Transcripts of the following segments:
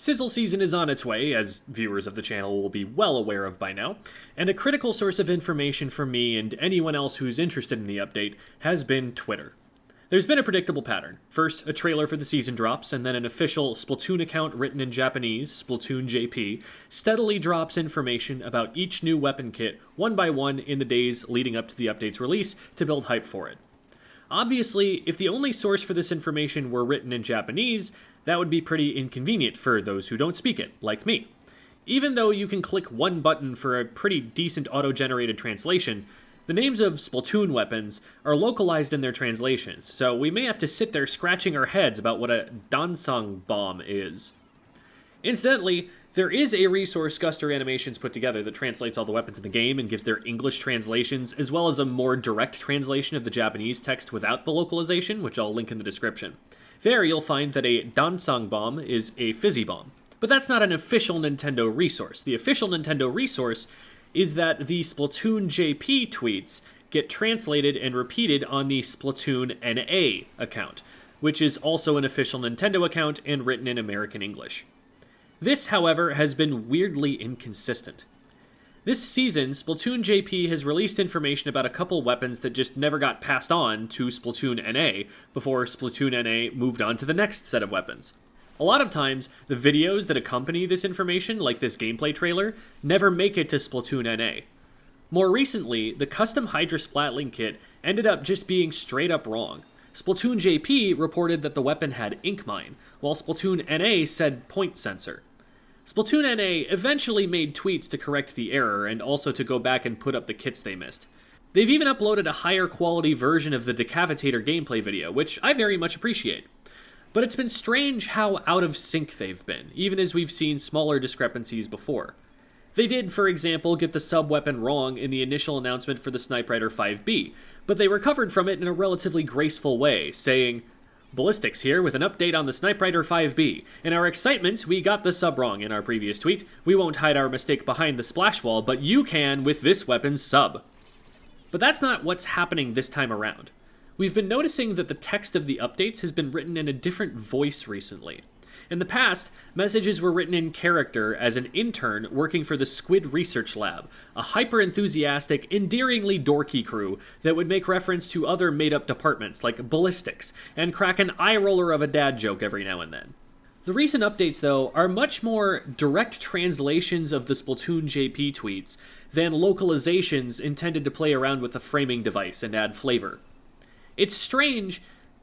Sizzle season is on its way, as viewers of the channel will be well aware of by now, and a critical source of information for me and anyone else who's interested in the update has been Twitter. There's been a predictable pattern. First, a trailer for the season drops, and then an official Splatoon account written in Japanese, Splatoon JP, steadily drops information about each new weapon kit one by one in the days leading up to the update's release to build hype for it. Obviously, if the only source for this information were written in Japanese, that would be pretty inconvenient for those who don't speak it, like me. Even though you can click one button for a pretty decent auto-generated translation, the names of Splatoon weapons are localized in their translations, so we may have to sit there scratching our heads about what a Dansang bomb is. Incidentally, there is a resource Guster Animations put together that translates all the weapons in the game and gives their English translations, as well as a more direct translation of the Japanese text without the localization, which I'll link in the description. There you'll find that a Dansang bomb is a fizzy bomb. But that's not an official Nintendo resource. The official Nintendo resource is that the Splatoon JP tweets get translated and repeated on the Splatoon NA account, which is also an official Nintendo account and written in American English. This, however, has been weirdly inconsistent. This season, Splatoon JP has released information about a couple weapons that just never got passed on to Splatoon NA before Splatoon NA moved on to the next set of weapons. A lot of times, the videos that accompany this information, like this gameplay trailer, never make it to Splatoon NA. More recently, the custom Hydra Splatling kit ended up just being straight up wrong. Splatoon JP reported that the weapon had ink mine, while Splatoon NA said point sensor. Splatoon NA eventually made tweets to correct the error and also to go back and put up the kits they missed. They've even uploaded a higher quality version of the Decavitator gameplay video, which I very much appreciate. But it's been strange how out of sync they've been, even as we've seen smaller discrepancies before. They did, for example, get the sub-weapon wrong in the initial announcement for the Snipe Rider 5B, but they recovered from it in a relatively graceful way, saying, "Ballistics here with an update on the Snipe Rider 5B. In our excitement, we got the sub wrong in our previous tweet. We won't hide our mistake behind the splash wall, but you can with this weapon's sub." But that's not what's happening this time around. We've been noticing that the text of the updates has been written in a different voice recently. In the past, messages were written in character as an intern working for the Squid research lab, a hyper-enthusiastic, endearingly dorky crew that would make reference to other made-up departments like ballistics, and crack an eye-roller of a dad joke every now and then. The recent updates, though, are much more direct translations of the Splatoon JP tweets than localizations intended to play around with the framing device and add flavor. It's strange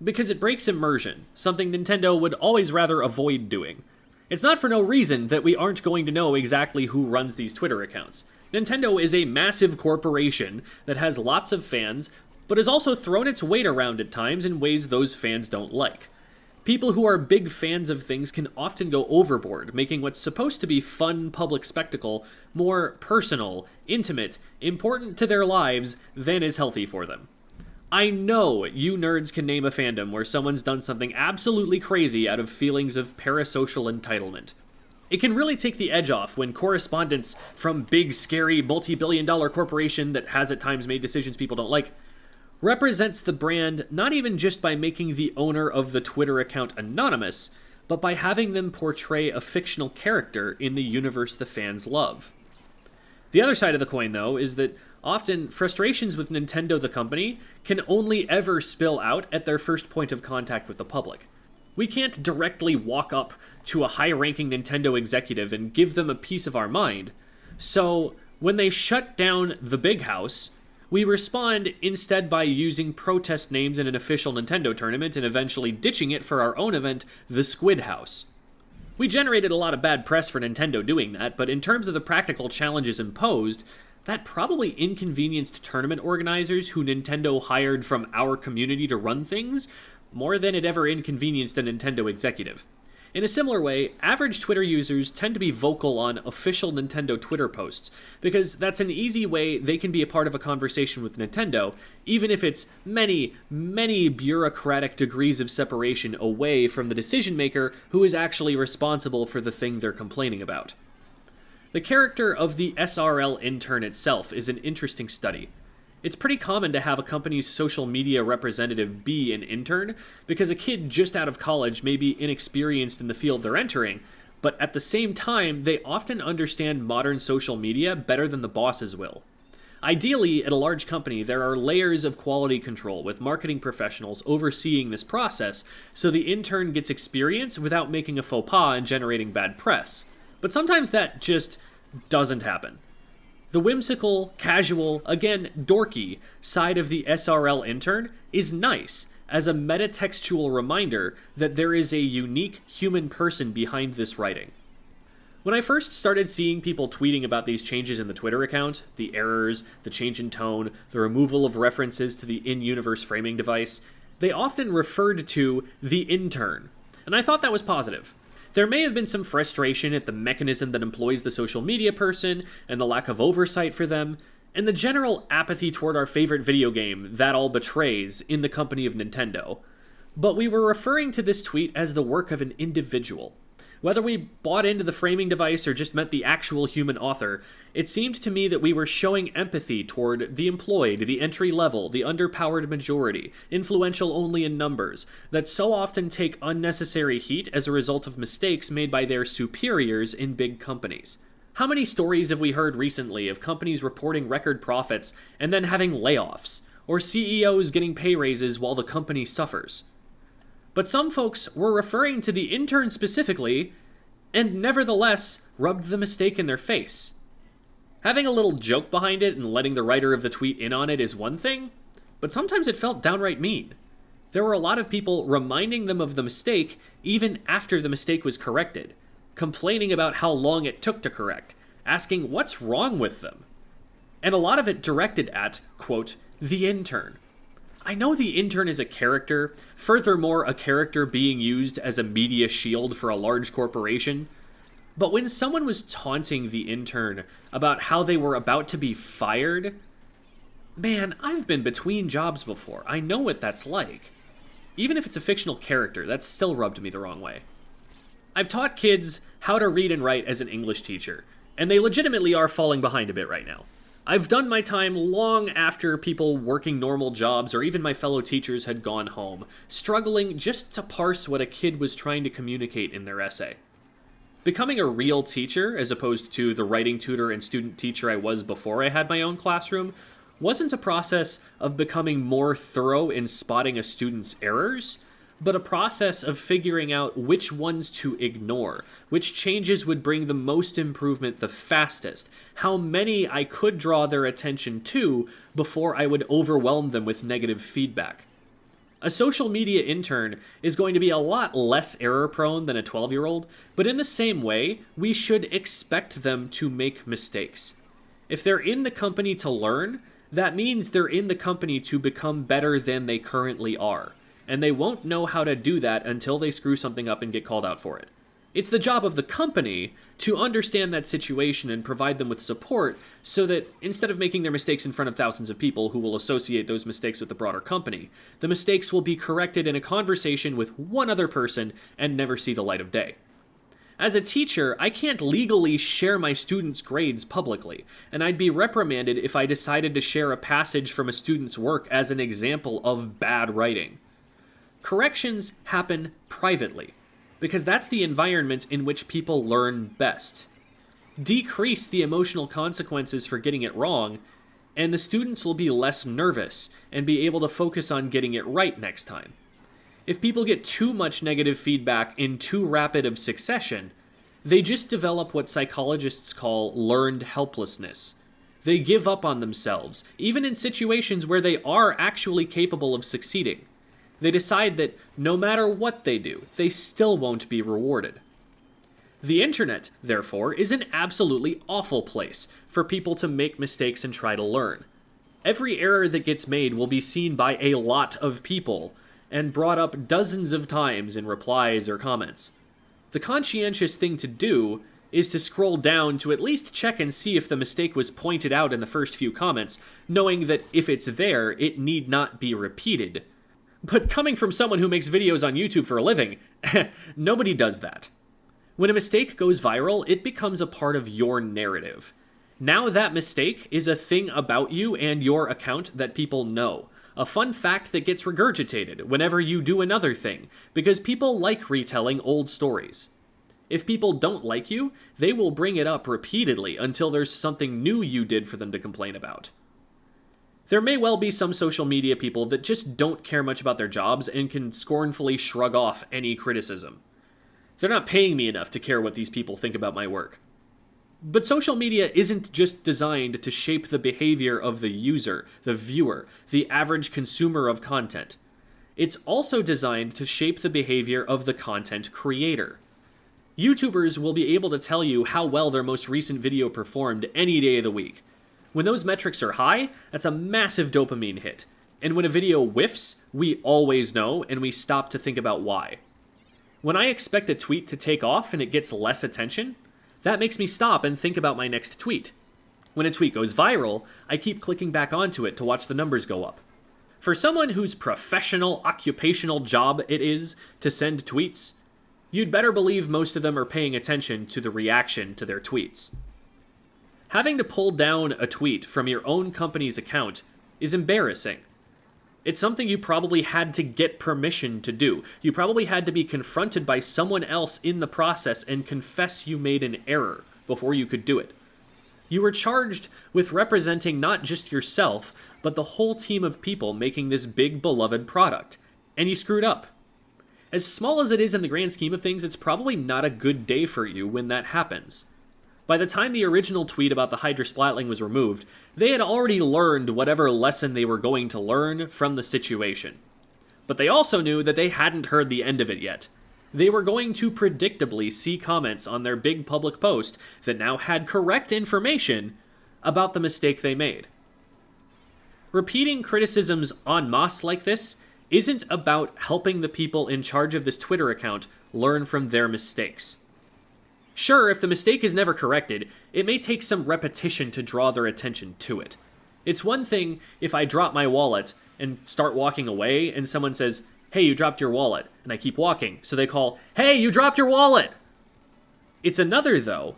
because it breaks immersion, something Nintendo would always rather avoid doing. It's not for no reason that we aren't going to know exactly who runs these Twitter accounts. Nintendo is a massive corporation that has lots of fans, but has also thrown its weight around at times in ways those fans don't like. People who are big fans of things can often go overboard, making what's supposed to be fun public spectacle more personal, intimate, important to their lives than is healthy for them. I know you nerds can name a fandom where someone's done something absolutely crazy out of feelings of parasocial entitlement. It can really take the edge off when correspondents from big, scary, multi-billion-dollar corporation that has at times made decisions people don't like represents the brand not even just by making the owner of the Twitter account anonymous, but by having them portray a fictional character in the universe the fans love. The other side of the coin, though, is that often frustrations with Nintendo the company can only ever spill out at their first point of contact with the public. We can't directly walk up to a high-ranking Nintendo executive and give them a piece of our mind, so when they shut down the Big House, we respond instead by using protest names in an official Nintendo tournament and eventually ditching it for our own event, the Squid House. We generated a lot of bad press for Nintendo doing that, but in terms of the practical challenges imposed, that probably inconvenienced tournament organizers who Nintendo hired from our community to run things more than it ever inconvenienced a Nintendo executive. In a similar way, average Twitter users tend to be vocal on official Nintendo Twitter posts, because that's an easy way they can be a part of a conversation with Nintendo, even if it's many, many bureaucratic degrees of separation away from the decision maker who is actually responsible for the thing they're complaining about. The character of the SRL intern itself is an interesting study. It's pretty common to have a company's social media representative be an intern, because a kid just out of college may be inexperienced in the field they're entering, but at the same time, they often understand modern social media better than the bosses will. Ideally, at a large company, there are layers of quality control with marketing professionals overseeing this process so the intern gets experience without making a faux pas and generating bad press. But sometimes that just doesn't happen. The whimsical, casual, again, dorky side of the SRL intern is nice as a metatextual reminder that there is a unique human person behind this writing. When I first started seeing people tweeting about these changes in the Twitter account, the errors, the change in tone, the removal of references to the in-universe framing device, they often referred to the intern, and I thought that was positive. There may have been some frustration at the mechanism that employs the social media person, and the lack of oversight for them, and the general apathy toward our favorite video game that all betrays in the company of Nintendo. But we were referring to this tweet as the work of an individual. Whether we bought into the framing device or just meant the actual human author, it seemed to me that we were showing empathy toward the employed, the entry level, the underpowered majority, influential only in numbers, that so often take unnecessary heat as a result of mistakes made by their superiors in big companies. How many stories have we heard recently of companies reporting record profits and then having layoffs, or CEOs getting pay raises while the company suffers? But some folks were referring to the intern specifically, and nevertheless rubbed the mistake in their face. Having a little joke behind it and letting the writer of the tweet in on it is one thing, but sometimes it felt downright mean. There were a lot of people reminding them of the mistake even after the mistake was corrected, complaining about how long it took to correct, asking what's wrong with them. And a lot of it directed at, quote, the intern. I know the intern is a character, furthermore a character being used as a media shield for a large corporation, but when someone was taunting the intern about how they were about to be fired, man, I've been between jobs before. I know what that's like. Even if it's a fictional character, that's still rubbed me the wrong way. I've taught kids how to read and write as an English teacher, and they legitimately are falling behind a bit right now. I've done my time long after people working normal jobs or even my fellow teachers had gone home, struggling just to parse what a kid was trying to communicate in their essay. Becoming a real teacher, as opposed to the writing tutor and student teacher I was before I had my own classroom, wasn't a process of becoming more thorough in spotting a student's errors, but a process of figuring out which ones to ignore, which changes would bring the most improvement the fastest, how many I could draw their attention to before I would overwhelm them with negative feedback. A social media intern is going to be a lot less error-prone than a 12-year-old, but in the same way, we should expect them to make mistakes. If they're in the company to learn, that means they're in the company to become better than they currently are. And they won't know how to do that until they screw something up and get called out for it. It's the job of the company to understand that situation and provide them with support so that instead of making their mistakes in front of thousands of people who will associate those mistakes with the broader company, the mistakes will be corrected in a conversation with one other person and never see the light of day. As a teacher, I can't legally share my students' grades publicly, and I'd be reprimanded if I decided to share a passage from a student's work as an example of bad writing. Corrections happen privately, because that's the environment in which people learn best. Decrease the emotional consequences for getting it wrong, and the students will be less nervous and be able to focus on getting it right next time. If people get too much negative feedback in too rapid of succession, they just develop what psychologists call learned helplessness. They give up on themselves, even in situations where they are actually capable of succeeding. They decide that no matter what they do, they still won't be rewarded. The internet, therefore, is an absolutely awful place for people to make mistakes and try to learn. Every error that gets made will be seen by a lot of people and brought up dozens of times in replies or comments. The conscientious thing to do is to scroll down to at least check and see if the mistake was pointed out in the first few comments, knowing that if it's there, it need not be repeated. But coming from someone who makes videos on YouTube for a living, nobody does that. When a mistake goes viral, it becomes a part of your narrative. Now that mistake is a thing about you and your account that people know. A fun fact that gets regurgitated whenever you do another thing, because people like retelling old stories. If people don't like you, they will bring it up repeatedly until there's something new you did for them to complain about. There may well be some social media people that just don't care much about their jobs and can scornfully shrug off any criticism. They're not paying me enough to care what these people think about my work. But social media isn't just designed to shape the behavior of the user, the viewer, the average consumer of content. It's also designed to shape the behavior of the content creator. YouTubers will be able to tell you how well their most recent video performed any day of the week. When those metrics are high, that's a massive dopamine hit. And when a video whiffs, we always know, and we stop to think about why. When I expect a tweet to take off and it gets less attention, that makes me stop and think about my next tweet. When a tweet goes viral, I keep clicking back onto it to watch the numbers go up. For someone whose professional, occupational job it is to send tweets, you'd better believe most of them are paying attention to the reaction to their tweets. Having to pull down a tweet from your own company's account is embarrassing. It's something you probably had to get permission to do. You probably had to be confronted by someone else in the process and confess you made an error before you could do it. You were charged with representing not just yourself, but the whole team of people making this big beloved product. And you screwed up. As small as it is in the grand scheme of things, it's probably not a good day for you when that happens. By the time the original tweet about the Hydra Splatling was removed, they had already learned whatever lesson they were going to learn from the situation. But they also knew that they hadn't heard the end of it yet. They were going to predictably see comments on their big public post that now had correct information about the mistake they made. Repeating criticisms en masse like this isn't about helping the people in charge of this Twitter account learn from their mistakes. Sure, if the mistake is never corrected, it may take some repetition to draw their attention to it. It's one thing if I drop my wallet and start walking away and someone says, "Hey, you dropped your wallet," and I keep walking, so they call, "Hey, you dropped your wallet!" It's another, though,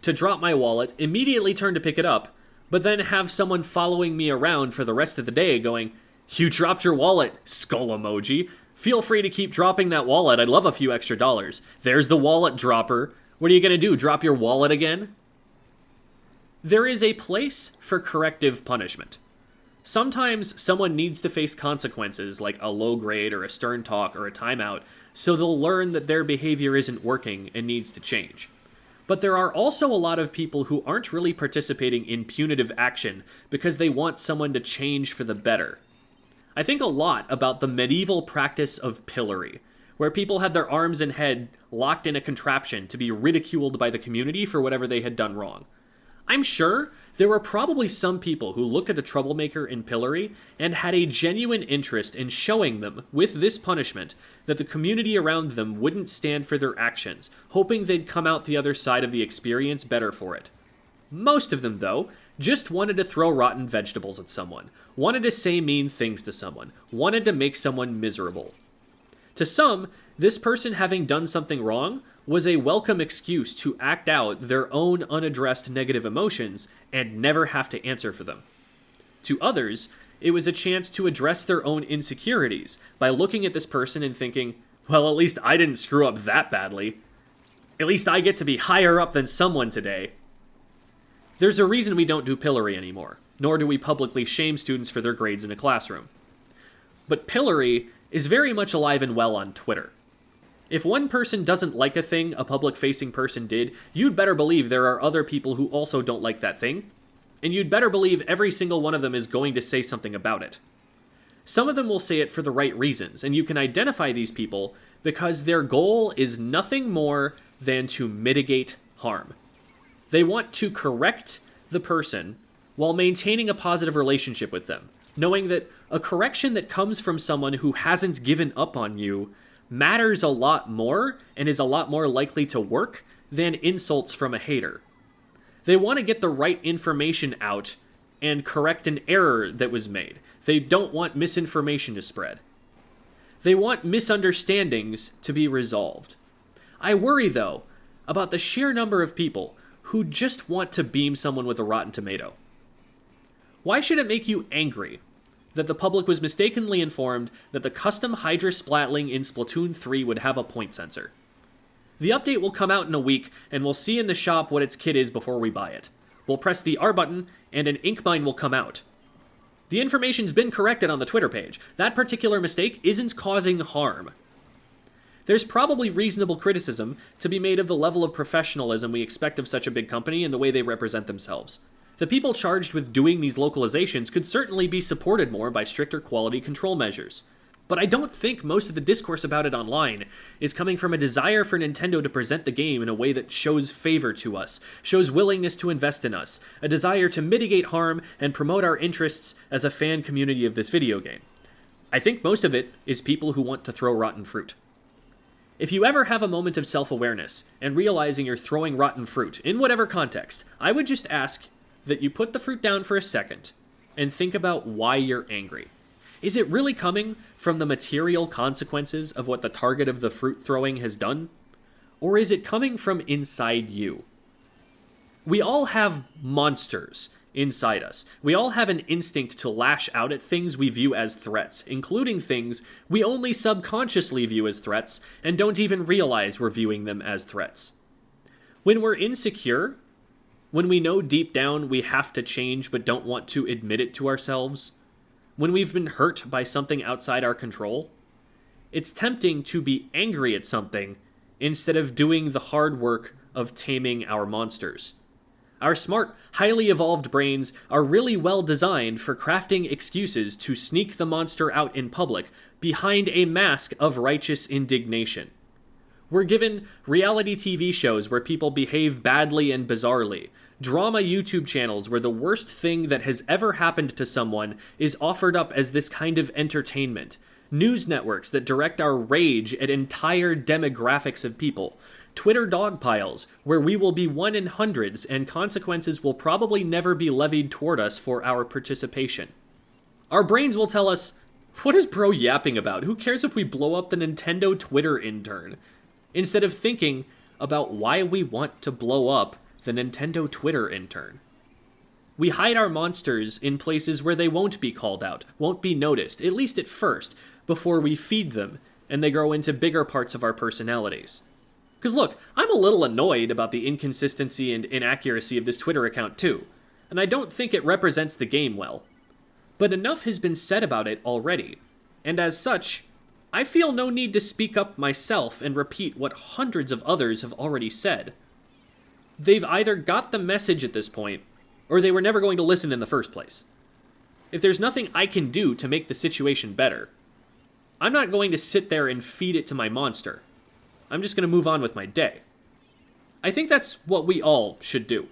to drop my wallet, immediately turn to pick it up, but then have someone following me around for the rest of the day going, "You dropped your wallet, skull emoji. Feel free to keep dropping that wallet. I'd love a few extra dollars. There's the wallet dropper. What are you going to do, drop your wallet again?" There is a place for corrective punishment. Sometimes someone needs to face consequences like a low grade or a stern talk or a timeout, so they'll learn that their behavior isn't working and needs to change. But there are also a lot of people who aren't really participating in punitive action because they want someone to change for the better. I think a lot about the medieval practice of pillory, where people had their arms and head locked in a contraption to be ridiculed by the community for whatever they had done wrong. I'm sure there were probably some people who looked at a troublemaker in pillory and had a genuine interest in showing them, with this punishment, that the community around them wouldn't stand for their actions, hoping they'd come out the other side of the experience better for it. Most of them, though, just wanted to throw rotten vegetables at someone, wanted to say mean things to someone, wanted to make someone miserable. To some, this person having done something wrong was a welcome excuse to act out their own unaddressed negative emotions and never have to answer for them. To others, it was a chance to address their own insecurities by looking at this person and thinking, well, at least I didn't screw up that badly. At least I get to be higher up than someone today. There's a reason we don't do pillory anymore, nor do we publicly shame students for their grades in a classroom. But pillory is very much alive and well on Twitter. If one person doesn't like a thing a public-facing person did, you'd better believe there are other people who also don't like that thing, and you'd better believe every single one of them is going to say something about it. Some of them will say it for the right reasons, and you can identify these people because their goal is nothing more than to mitigate harm. They want to correct the person while maintaining a positive relationship with them, knowing that a correction that comes from someone who hasn't given up on you matters a lot more and is a lot more likely to work than insults from a hater. They want to get the right information out and correct an error that was made. They don't want misinformation to spread. They want misunderstandings to be resolved. I worry, though, about the sheer number of people who just want to beam someone with a rotten tomato. Why should it make you angry that the public was mistakenly informed that the custom Hydra Splatling in Splatoon 3 would have a point sensor? The update will come out in a week, and we'll see in the shop what its kit is before we buy it. We'll press the R button, and an ink mine will come out. The information's been corrected on the Twitter page. That particular mistake isn't causing harm. There's probably reasonable criticism to be made of the level of professionalism we expect of such a big company and the way they represent themselves. The people charged with doing these localizations could certainly be supported more by stricter quality control measures. But I don't think most of the discourse about it online is coming from a desire for Nintendo to present the game in a way that shows favor to us, shows willingness to invest in us, a desire to mitigate harm and promote our interests as a fan community of this video game. I think most of it is people who want to throw rotten fruit. If you ever have a moment of self-awareness and realizing you're throwing rotten fruit, in whatever context, I would just ask that you put the fruit down for a second and think about why you're angry. Is it really coming from the material consequences of what the target of the fruit throwing has done? Or is it coming from inside you? We all have monsters inside us. We all have an instinct to lash out at things we view as threats, including things we only subconsciously view as threats and don't even realize we're viewing them as threats. When we're insecure, when we know deep down we have to change but don't want to admit it to ourselves, when we've been hurt by something outside our control, it's tempting to be angry at something instead of doing the hard work of taming our monsters. Our smart, highly evolved brains are really well designed for crafting excuses to sneak the monster out in public behind a mask of righteous indignation. We're given reality TV shows where people behave badly and bizarrely, drama YouTube channels where the worst thing that has ever happened to someone is offered up as this kind of entertainment, news networks that direct our rage at entire demographics of people, Twitter dog piles where we will be one in hundreds and consequences will probably never be levied toward us for our participation. Our brains will tell us, what is bro yapping about? Who cares if we blow up the Nintendo Twitter intern? Instead of thinking about why we want to blow up the Nintendo Twitter intern. We hide our monsters in places where they won't be called out, won't be noticed, at least at first, before we feed them and they grow into bigger parts of our personalities. Because look, I'm a little annoyed about the inconsistency and inaccuracy of this Twitter account too, and I don't think it represents the game well. But enough has been said about it already, and as such, I feel no need to speak up myself and repeat what hundreds of others have already said. They've either got the message at this point, or they were never going to listen in the first place. If there's nothing I can do to make the situation better, I'm not going to sit there and feed it to my monster. I'm just going to move on with my day. I think that's what we all should do.